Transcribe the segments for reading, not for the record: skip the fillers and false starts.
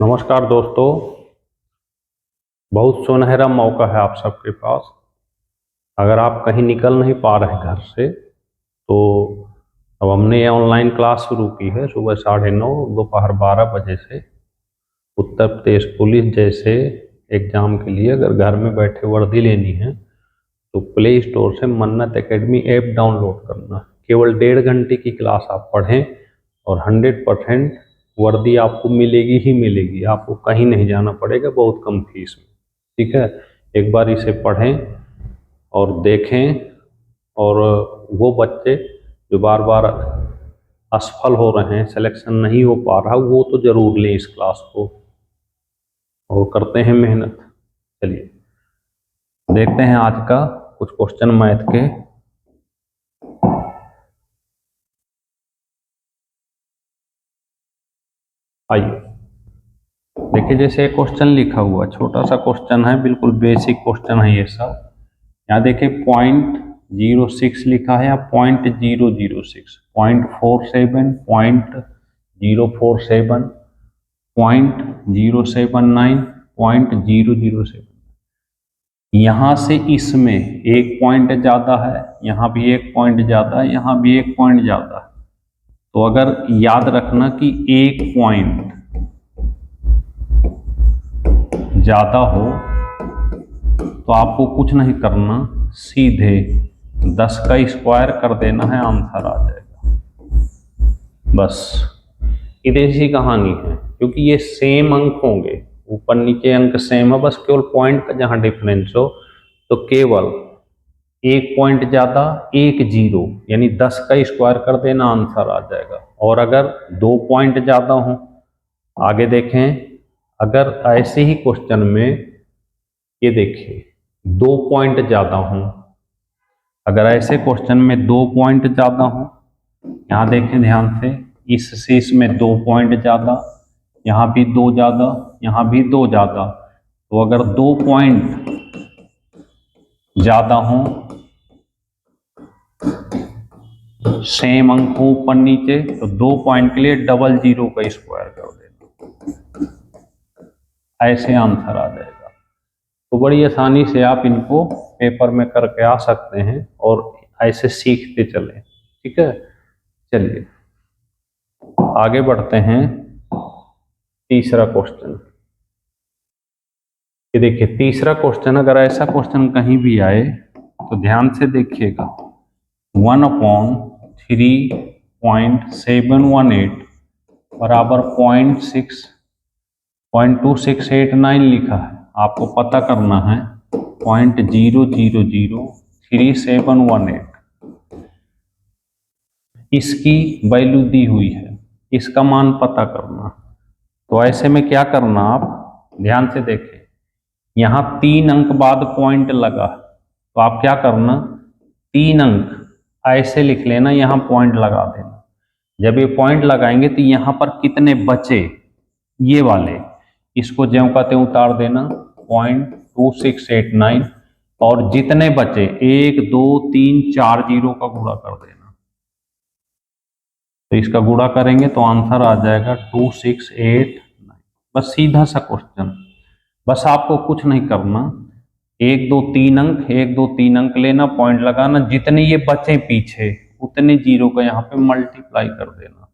नमस्कार दोस्तों, बहुत सुनहरा मौका है आप सबके पास। अगर आप कहीं निकल नहीं पा रहे घर से तो अब हमने ये ऑनलाइन क्लास शुरू की है सुबह 9:30 दोपहर 12 बजे से। उत्तर प्रदेश पुलिस जैसे एग्ज़ाम के लिए अगर घर में बैठे वर्दी लेनी है तो प्ले स्टोर से मन्नत एकेडमी ऐप डाउनलोड करना। केवल 1.5 घंटे की क्लास आप पढ़ें और 100% वर्दी आपको मिलेगी ही मिलेगी। आपको कहीं नहीं जाना पड़ेगा, बहुत कम फीस में। ठीक है, एक बार इसे पढ़ें और देखें। और वो बच्चे जो बार बार असफल हो रहे हैं, सिलेक्शन नहीं हो पा रहा, वो तो ज़रूर लें इस क्लास को और करते हैं मेहनत। चलिए देखते हैं आज का कुछ क्वेश्चन मैथ के। आइए देखिए, जैसे क्वेश्चन लिखा हुआ, छोटा सा क्वेश्चन है, बिल्कुल बेसिक क्वेश्चन है ये सब। यहाँ देखिए 0.06 लिखा है या 0.006, 0.47, 0.047, 0.079, 0.007। यहाँ से इसमें एक पॉइंट ज़्यादा है, यहाँ भी एक पॉइंट ज़्यादा है, यहाँ भी एक पॉइंट ज़्यादा है। तो अगर याद रखना कि एक पॉइंट ज़्यादा हो तो आपको कुछ नहीं करना, सीधे 10 का स्क्वायर कर देना है, आंसर आ जाएगा। बस इतनी सी कहानी है, क्योंकि ये सेम अंक होंगे, ऊपर नीचे अंक सेम है, बस केवल पॉइंट का जहाँ डिफरेंस हो तो केवल एक पॉइंट ज़्यादा एक जीरो, यानी 10 का स्क्वायर कर देना, आंसर आ जाएगा। और अगर 2 पॉइंट ज़्यादा हो, आगे देखें, अगर ऐसे ही क्वेश्चन में ये देखिए 2 पॉइंट ज़्यादा हों, अगर ऐसे क्वेश्चन में 2 पॉइंट ज़्यादा हों, यहाँ देखें ध्यान से, इससे इसमें 2 पॉइंट ज़्यादा, यहाँ भी 2 ज़्यादा, यहाँ भी 2 ज़्यादा। तो अगर 2 पॉइंट ज़्यादा हों, सेम अंक हो ऊपर नीचे, तो 2 पॉइंट के लिए डबल जीरो का स्क्वायर कर देना, ऐसे आंसर आ जाएगा। तो बड़ी आसानी से आप इनको पेपर में करके आ सकते हैं और ऐसे सीखते चलें। ठीक है, चलिए आगे बढ़ते हैं। तीसरा क्वेश्चन, ये देखिए तीसरा क्वेश्चन, अगर ऐसा क्वेश्चन कहीं भी आए तो ध्यान से देखिएगा। 1/3.718 बराबर 0.2689 लिखा है। आपको पता करना है 0.0003718, इसकी वैल्यू दी हुई है, इसका मान पता करना। तो ऐसे में क्या करना, आप ध्यान से देखें, यहाँ 3 अंक बाद पॉइंट लगा है, तो आप क्या करना, 3 अंक ऐसे लिख लेना, यहाँ पॉइंट लगा देना। जब ये पॉइंट लगाएंगे तो यहाँ पर कितने बचे, ये वाले, इसको ज्यों का त्यों उतार देना 0.2689, और जितने बचे 1 2 3 4 जीरो का गुणा कर देना। तो इसका गुणा करेंगे तो आंसर आ जाएगा 2689। बस सीधा सा क्वेश्चन, बस आपको कुछ नहीं करना, 1 2 3 अंक, 1 2 3 अंक लेना, पॉइंट लगाना, जितने ये बचे पीछे उतने जीरो का यहाँ पे मल्टीप्लाई कर देना,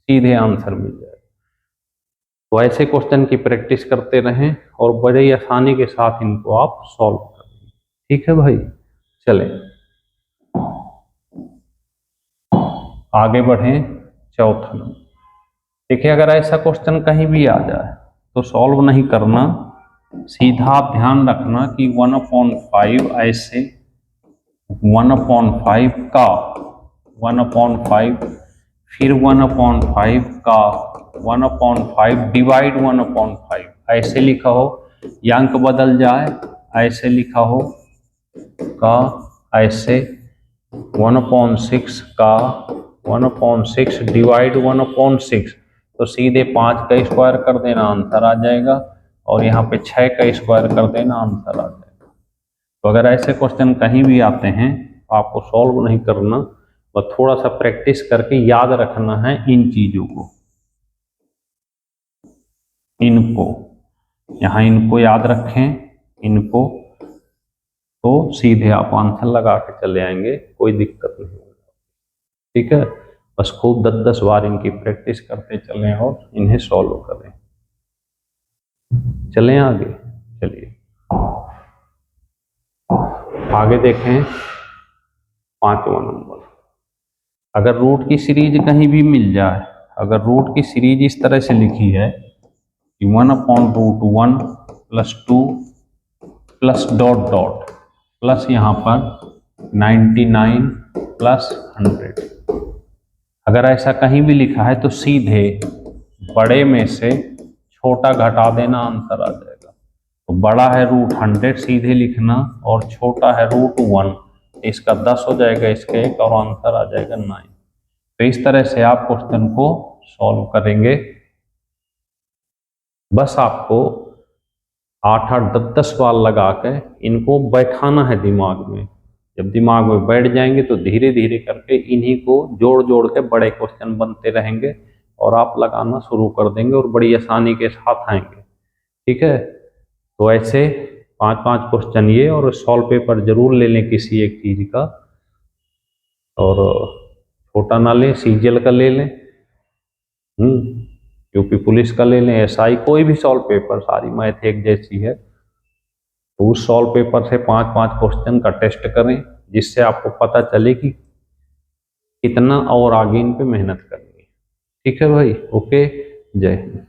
सीधे आंसर मिल जाएगा। तो ऐसे क्वेश्चन की प्रैक्टिस करते रहें और बड़े आसानी के साथ इनको आप सॉल्व करें। ठीक है भाई, चलें आगे बढ़ें। चौथा नंबर देखिए, अगर ऐसा क्वेश्चन कहीं भी आ जाए तो सॉल्व नहीं करना, सीधा आप ध्यान रखना कि 1/5 ऐसे, 1/5 का 1/5, फिर 1/5 का 1/5 डिवाइड 1/5, ऐसे लिखा हो, या अंक बदल जाए, ऐसे लिखा हो का ऐसे, 1/6 का 1/6 डिवाइड 1/6, तो सीधे 5 का स्क्वायर कर देना, आंसर आ जाएगा। और यहाँ पे 6 का स्क्वायर कर देना, आंसर आ जाएगा। तो अगर ऐसे क्वेश्चन कहीं भी आते हैं तो आपको सॉल्व नहीं करना, बस थोड़ा सा प्रैक्टिस करके याद रखना है इन चीज़ों को। इनको, यहाँ इनको याद रखें, इनको, तो सीधे आप आंसर लगा के चले आएंगे, कोई दिक्कत नहीं होगा। ठीक है, बस खूब 10-10 बार इनकी प्रैक्टिस करते चलें और इन्हें सॉल्व करें। चलें आगे, चलिए आगे देखें 5वां नंबर। अगर रूट की सीरीज कहीं भी मिल जाए, अगर रूट की सीरीज इस तरह से लिखी है कि 1/√1 + 2 प्लस डॉट डॉट प्लस यहाँ पर 99 + 100, अगर ऐसा कहीं भी लिखा है तो सीधे बड़े में से छोटा घटा देना, आंसर आ जाएगा। तो बड़ा है √100 सीधे लिखना, और छोटा है √1, इसका 10 हो जाएगा, इसका 1, और आंसर आ जाएगा 9। तो इस तरह से आप क्वेश्चन को सॉल्व करेंगे। बस आपको 8-8, 10-10 बार लगा के इनको बैठाना है दिमाग में। जब दिमाग में बैठ जाएंगे तो धीरे धीरे करके इन्हीं को जोड़ जोड़ के बड़े क्वेश्चन बनते रहेंगे और आप लगाना शुरू कर देंगे और बड़ी आसानी के साथ आएंगे। ठीक है, तो ऐसे 5-5 क्वेश्चन ये, और सॉल्व पेपर जरूर ले लें किसी एक चीज का, और छोटा ना लें, सीजीएल का ले लें, यूपी पुलिस का ले लें, एसआई, कोई भी सॉल्व पेपर, सारी मैथ एक जैसी है। तो उस सॉल्व पेपर से 5-5 क्वेश्चन का टेस्ट करें, जिससे आपको पता चले कि कितना और आगे इन पे मेहनत करनी है। ठीक है भाई, ओके, जय हिंद।